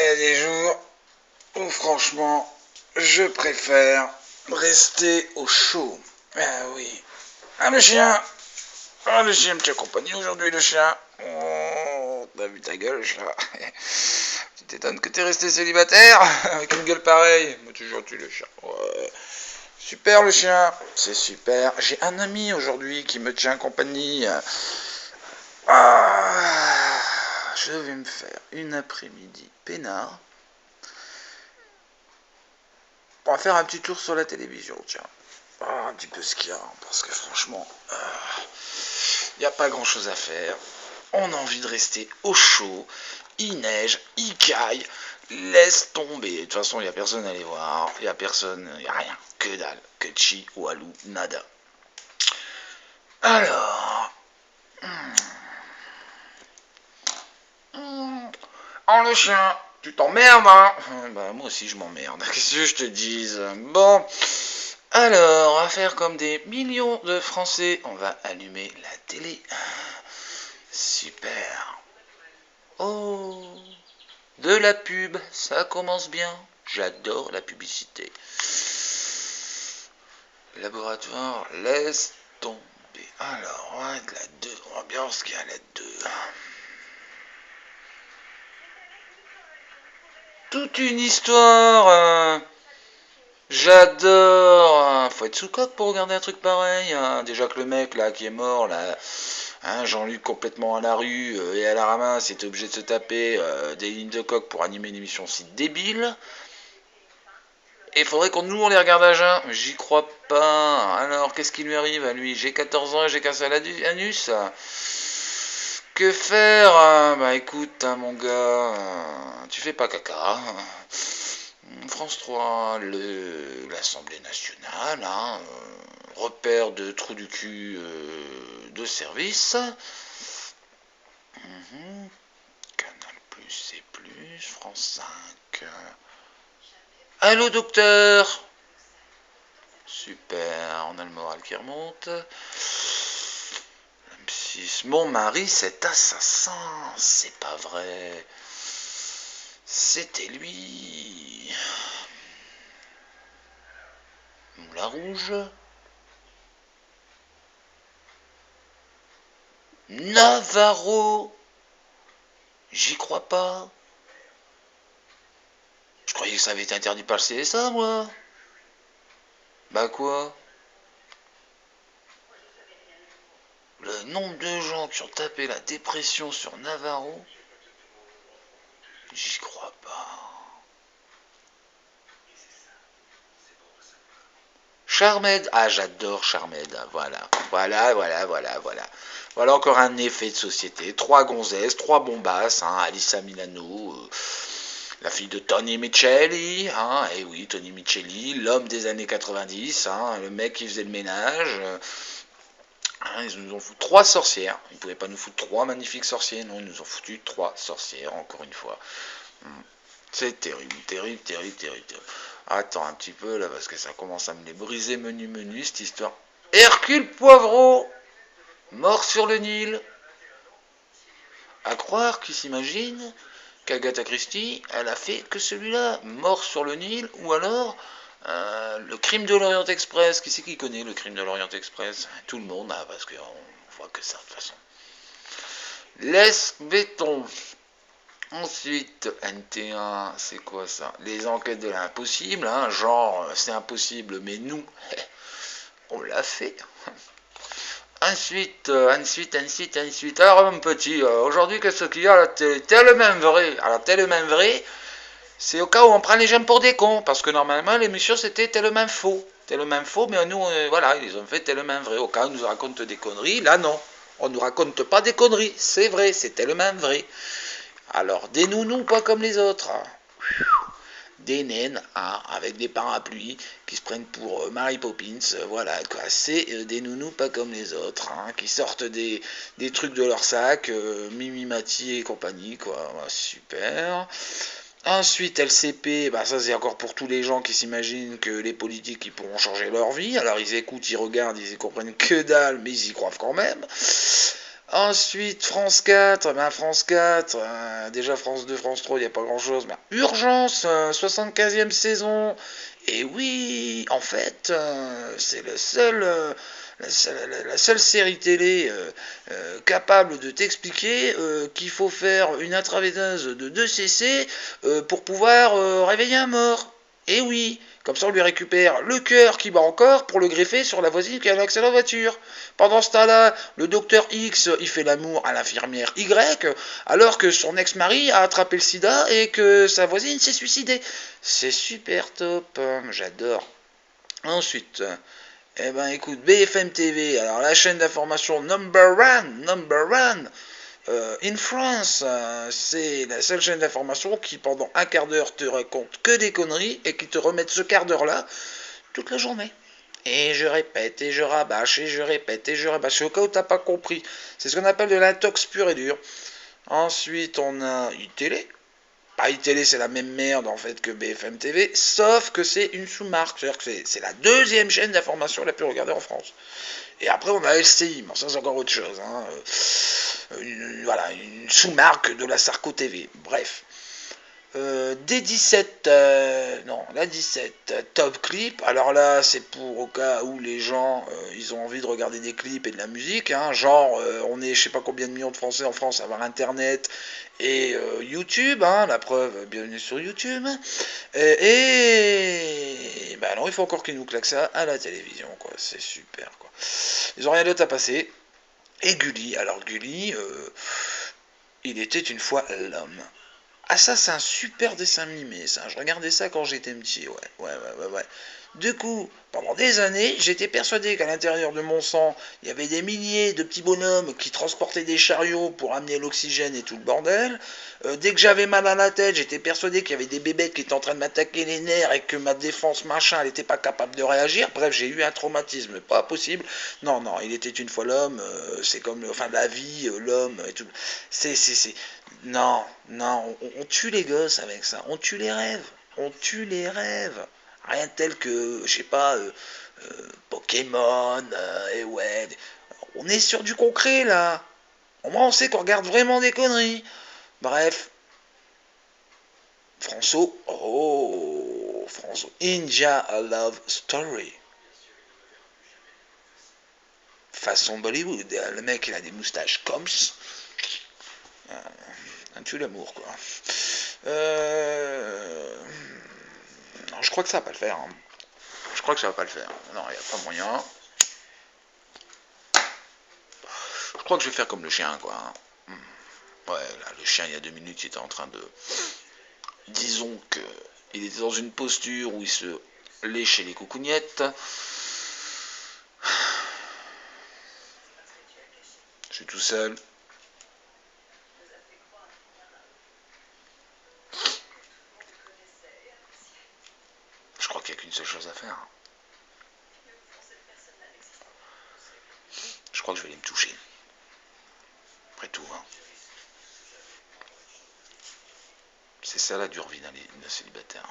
a des jours où franchement, je préfère rester au chaud. Ah oui. Ah le chien. Ah le chien me tient compagnie aujourd'hui le chien. Oh, t'as vu ta gueule le chat. Tu t'étonnes que t'es resté célibataire avec une gueule pareille. Mais toujours tu le chat. Ouais. Super le chien, c'est super. J'ai un ami aujourd'hui qui me tient compagnie. Ah, je vais me faire une après-midi peinard. On va faire un petit tour sur la télévision, tiens. Un petit peu ce qu'il y a, parce que franchement, il n'y a pas grand-chose à faire. On a envie de rester au chaud. Il neige, il caille. Laisse tomber. De toute façon, il n'y a personne à aller voir. Il n'y a personne, il n'y a rien. Que dalle. Que chi, walou, nada. Alors... Oh le chien, tu t'emmerdes, hein? Bah moi aussi je m'emmerde. Qu'est-ce que je te dise? Bon... Alors, on va faire comme des millions de Français. On va allumer la télé. Super. Oh, de la pub, ça commence bien. J'adore la publicité. Laboratoire, laisse tomber. Alors, on va mettre la 2. On va bien voir ce qu'il y a la 2. Toute une histoire. J'adore. Faut être sous coque pour regarder un truc pareil. Déjà que le mec là qui est mort là, Jean-Luc complètement à la rue et à la ramasse, était obligé de se taper des lignes de coque pour animer une émission si débile. Et il faudrait qu'on nous on les regarde à jeun. J'y crois pas. Alors qu'est-ce qui lui arrive à lui? J'ai 14 ans et j'ai cassé l'anus. Que faire? Bah écoute, mon gars, tu fais pas caca. France 3, l'Assemblée nationale, repère de trous du cul de service. Canal Plus et Plus, France 5. Allô docteur? Super, on a le moral qui remonte. M6, mon mari c'est assassin, c'est pas vrai. C'était lui. Moulin Rouge. Navarro. J'y crois pas. Je croyais que ça avait été interdit par le CSA, moi. Bah quoi? Le nombre de gens qui ont tapé la dépression sur Navarro, j'y crois pas. Charmed, j'adore Charmed, voilà. Voilà encore un effet de société. 3 gonzesses, 3 bombasses, Alissa Milano, la fille de Tony Micheli, et oui, Tony Micheli, l'homme des années 90, le mec qui faisait le ménage. Ils nous ont foutu 3 sorcières. Ils ne pouvaient pas nous foutre 3 magnifiques sorciers, non, ils nous ont foutu 3 sorcières, encore une fois. C'est terrible. Attends un petit peu là, parce que ça commence à me les briser menu, cette histoire. Hercule Poivreau, mort sur le Nil. À croire qu'il s'imagine qu'Agatha Christie, elle a fait que celui-là, mort sur le Nil, ou alors le crime de l'Orient Express. Qui c'est qui connaît le crime de l'Orient Express? Tout le monde, parce qu'on voit que ça de toute façon. Laisse béton. Ensuite, NT1, c'est quoi ça? Les enquêtes de l'impossible, genre c'est impossible, mais nous, on l'a fait. Ensuite. Alors mon petit, aujourd'hui qu'est-ce qu'il y a à la télé? Tellement vrai. Alors tellement vrai, c'est au cas où on prend les gens pour des cons, parce que normalement l'émission c'était tellement faux. Tellement faux, mais nous, voilà, ils ont fait tellement vrai. Au cas où on nous raconte des conneries, là non. On ne nous raconte pas des conneries, c'est vrai, c'est tellement vrai. Alors, des nounous pas comme les autres. Des naines, avec des parapluies qui se prennent pour Mary Poppins, voilà quoi. C'est des nounous pas comme les autres, qui sortent des trucs de leur sac, Mimi Mati et compagnie, quoi. Super. Ensuite, LCP, ça c'est encore pour tous les gens qui s'imaginent que les politiques ils pourront changer leur vie. Alors ils écoutent, ils regardent, ils y comprennent que dalle, mais ils y croient quand même. Ensuite, France 4, ben France 4, déjà France 2, France 3, il n'y a pas grand-chose, mais Urgence, 75e saison. Et oui, en fait, c'est la seule série télé capable de t'expliquer qu'il faut faire une intraveineuse de 2 cc pour pouvoir réveiller un mort. Et oui, comme ça on lui récupère le cœur qui bat encore pour le greffer sur la voisine qui a l'accès à la voiture. Pendant ce temps-là, le docteur X, il fait l'amour à l'infirmière Y, alors que son ex-mari a attrapé le sida et que sa voisine s'est suicidée. C'est super top, j'adore. Ensuite, eh ben écoute, BFM TV, alors la chaîne d'information number one, in France, c'est la seule chaîne d'information qui pendant un quart d'heure te raconte que des conneries et qui te remet ce quart d'heure-là toute la journée. Et je répète, et je rabâche, et je répète, et je rabâche. Au cas où t'as pas compris, c'est ce qu'on appelle de l'intox pur et dur. Ensuite, on a iTélé. Bah, iTélé, c'est la même merde en fait que BFM TV, sauf que c'est une sous-marque. C'est-à-dire que c'est la deuxième chaîne d'information la plus regardée en France. Et après, on a LCI, mais ça, c'est encore autre chose. Hein. Voilà, une sous-marque de la Sarko TV. Bref. D17, non, la 17, Top Clip. Alors là, c'est pour au cas où les gens, ils ont envie de regarder des clips et de la musique. Hein, genre, on est je sais pas combien de millions de Français en France à avoir Internet et YouTube. Hein, la preuve, bienvenue sur YouTube. Et bah alors, il faut encore qu'ils nous claquent ça à la télévision, quoi. C'est super, quoi. Ils ont rien d'autre à passer. Et Gulli, alors Gulli, il était une fois l'homme. Ah ça c'est un super dessin animé ça, je regardais ça quand j'étais petit, ouais. Du coup, pendant des années, j'étais persuadé qu'à l'intérieur de mon sang, il y avait des milliers de petits bonhommes qui transportaient des chariots pour amener l'oxygène et tout le bordel. Dès que j'avais mal à la tête, j'étais persuadé qu'il y avait des bébêtes qui étaient en train de m'attaquer les nerfs et que ma défense machin, elle n'était pas capable de réagir. Bref, j'ai eu un traumatisme pas possible. Non, non, il était une fois l'homme, c'est comme, enfin, la vie, l'homme et tout. C'est, non, non, on tue les gosses avec ça, on tue les rêves, on tue les rêves. Rien tel que, je sais pas, Pokémon, et ouais. On est sur du concret là. Au moins on sait qu'on regarde vraiment des conneries. Bref, François, oh, François, India a Love Story. Façon Bollywood, le mec il a des moustaches comme ça. Un tue l'amour quoi. Non, je crois que ça va pas le faire. Hein. Je crois que ça va pas le faire. Non, il n'y a pas moyen. Je crois que je vais faire comme le chien, quoi. Ouais, là, le chien, il y a 2 minutes, il était en train de... Disons que il était dans une posture où il se léchait les coucougnettes. Je suis tout seul. Je crois qu'il n'y a qu'une seule chose à faire. Je crois que je vais aller me toucher. Après tout, hein. C'est ça la dure vie d'un célibataire.